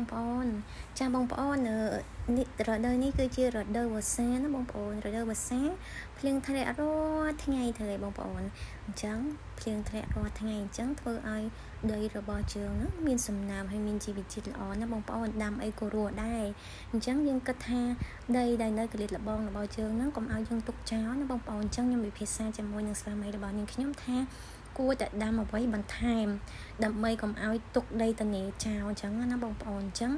បងប្អូនចាបងប្អូននេះរដូវនេះគឺជារដូវវស្សាណាបងប្អូនរដូវវស្សាភ្លៀងធ្លាក់រាល់ថ្ងៃទៅឯងបងប្អូនអញ្ចឹងភ្លៀងធ្លាក់រាល់ថ្ងៃអញ្ចឹងធ្វើឲ្យដីរបស់ជើងហ្នឹងមានសំណើមហើយមានជីវជាតិល្អណាបងប្អូនដាំអីក៏រស់ដែរអញ្ចឹងយើងគិតថាដីដែលនៅកលិតលបងរបស់ជើងហ្នឹងកុំឲ្យយើងទុកចោលណាបងប្អូនអញ្ចឹងខ្ញុំពិភាក្សាជាមួយនឹងស្វាមីរបស់នាងខ្ញុំថាគួរតែដាំអ្វីបន្ថែមដើម្បីកុំឲ្យទុកដីតនេចោលអញ្ចឹងណាបងប្អូនអញ្ចឹង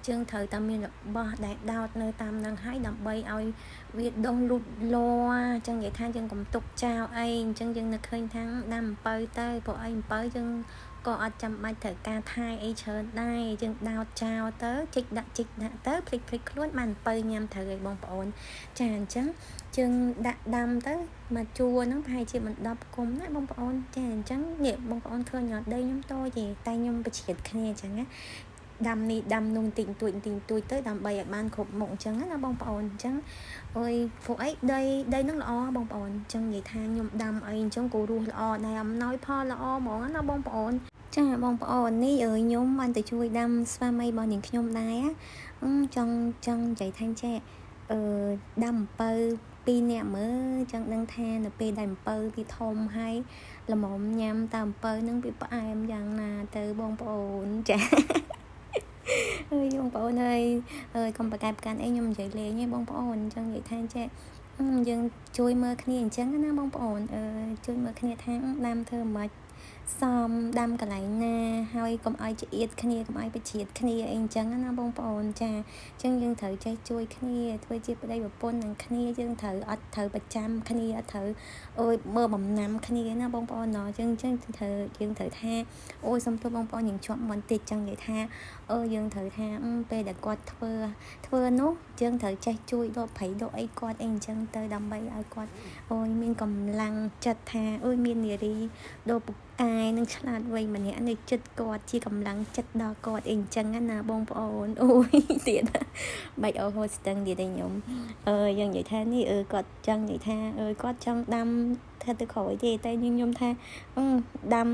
ជើងត្រូវតែមានរបស់ដែលដោតនៅតាមនឹងហើយដើម្បីឲ្យវាដុះលូតលាស់អញ្ចឹងនិយាយថាយើងកុំទុកចោលអីអញ្ចឹងយើងនឹកឃើញថាដាំអំពៅទៅព្រោះអីអំពៅយើងក៏អត់ចាំបាច់ត្រូវការថែអីច្រើនដែរយើងដោតចោលទៅជីកដាក់ទៅភ្លេចខ្លួនបានអំពៅញ៉ាំត្រូវឯងបងប្អូនចាអញ្ចឹងជើងដាក់ដាំទៅមកជួរហ្នឹងប្រហែលជាមិន10គុំណាបងប្អូនចាអញ្ចឹងនេះបងប្អូនឃើញអត់ដីខ្ញុំតូចទេតែខ្ញុំបច្រៀតគ្នាអញ្ចឹងណាដាំនេះដាំនោះតិចតួចទៅដើម្បីឲ្យបានគ្រប់មុខអញ្ចឹងណាបងប្អូនអញ្ចឹងអើយពួកអីដីនឹងល្អបងប្អូនអញ្ចឹងនិយាយថាខ្ញុំដាំអីអញ្ចឹងក៏រស់ល្អដែរអំណោយផលល្អហ្មងណាបងប្អូនចាបងប្អូននេះខ្ញុំបានទៅជួយដាំស្វាមីរបស់នាងខ្ញុំដែរចង់និយាយថាចេះដាំអំពៅ2នាក់មើលចង់ដឹងថានៅពេលដែលអំពៅវាធំហើយល្មមញ៉ាំតាមអំពៅនឹងវាផ្អែមយ៉ាងណាទៅបងប្អូនចាអើយបងប្អូនអើយកុំប្រកែកប្រកាន់អីខ្ញុំនិយាយលេងឯងបងប្អូនអញ្ចឹងនិយាយថាចេះយើងជួយមើលគ្នាអញ្ចឹងណាបងប្អូនជួយមើលគ្នាថាដាំធ្វើមិនខ្មិចសមដាំកន្លែងណាហើយកុំឲ្យច្អៀតគ្នាកុំឲ្យបច្រៀតគ្នាអីអញ្ចឹងណាបងប្អូនចាអញ្ចឹងយើងត្រូវចេះជួយគ្នាធ្វើជាប្តីប្រពន្ធនឹងគ្នាយើងត្រូវអត់ត្រូវប្រចាំគ្នាអត់ត្រូវមើលបំណាំគ្នាណាបងប្អូនណអញ្ចឹងយើងត្រូវថាសុំទោសបងប្អូនយើងជាប់បន្តិចចឹងនិយាយថាយើងត្រូវថាពេលដែលគាត់ធ្វើនោះយើងត្រូវចេះជួយដកព្រៃដកអីគាត់អីអញ្ចឹងទៅដើម្បីឲ្យគាត់មានកម្លាំងចិត្តថាមាននារីដកអាយនឹងឆ្លាតវៃម្នាក់នៅចិត្តគាត់ជាកម្លាំងចិត្តដល់គាត់អីអញ្ចឹងណាបងប្អូនទៀតបាច់ហូតស្ទឹងទៀតឯងខ្ញុំយើងនិយាយថានេះគាត់ចង់និយាយថាគាត់ចង់ដាំថាទៅក្រោយទេតែខ្ញុំថាដាំ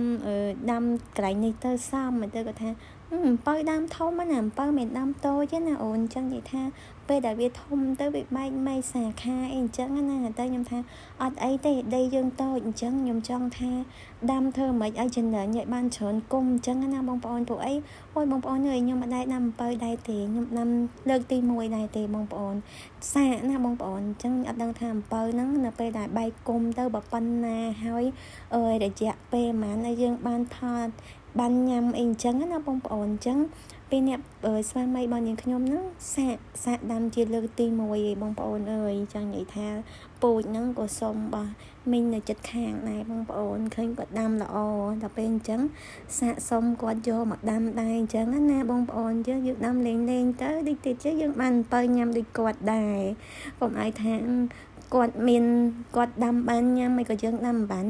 កន្លែងនេះទៅសមមកទៅគាត់ថាអំពៅដើមធំណាអំពៅមិនដើមតូចទេណាអូនអញ្ចឹងនិយាយថាពេលដែលវាធំទៅវាបែកម៉ៃសាខាអីអញ្ចឹងណាតែខ្ញុំថាអត់អីទេដីយើងតូចអញ្ចឹងខ្ញុំចង់ថាដាំធ្វើមិនឲ្យចំណេញឲ្យបានច្រើនគុំអញ្ចឹងណាបងប្អូនពួកអីបងប្អូនអើយខ្ញុំមិនដែរដាំអំពៅដែរទេខ្ញុំដាំលើកទី1ដែរទេបងប្អូនសាកណាបងប្អូនអញ្ចឹងអត់ដឹងថាអំពៅហ្នឹងនៅពេលដែលបែកគុំទៅបើប៉ុណ្ណាហើយរយៈពេលប៉ុន្មានហើយយើងបានផលបានញ៉ាំអីអញ្ចឹងណាបងប្អូនអញ្ចឹងពេលអ្នកស្វាមីរបស់នាងខ្ញុំហ្នឹងសាកដាំជាលើកទី1ឯងបងប្អូនអើយចង់និយាយថាពូជហ្នឹងក៏សុំបោះមីងនៅចិត្តខាងដែរបងប្អូនឃើញគាត់ដាំល្អដល់ពេលអញ្ចឹងសាកសុំគាត់យកមកដាំដែរអញ្ចឹងណាបងប្អូនយើងដាំលេងទៅតិចទៀតយើងបានអំពៅញ៉ាំដូចគាត់ដែរកុំឲ្យថាគាត់ដាំបានញ៉ាំមិនក៏យើងដាំបាន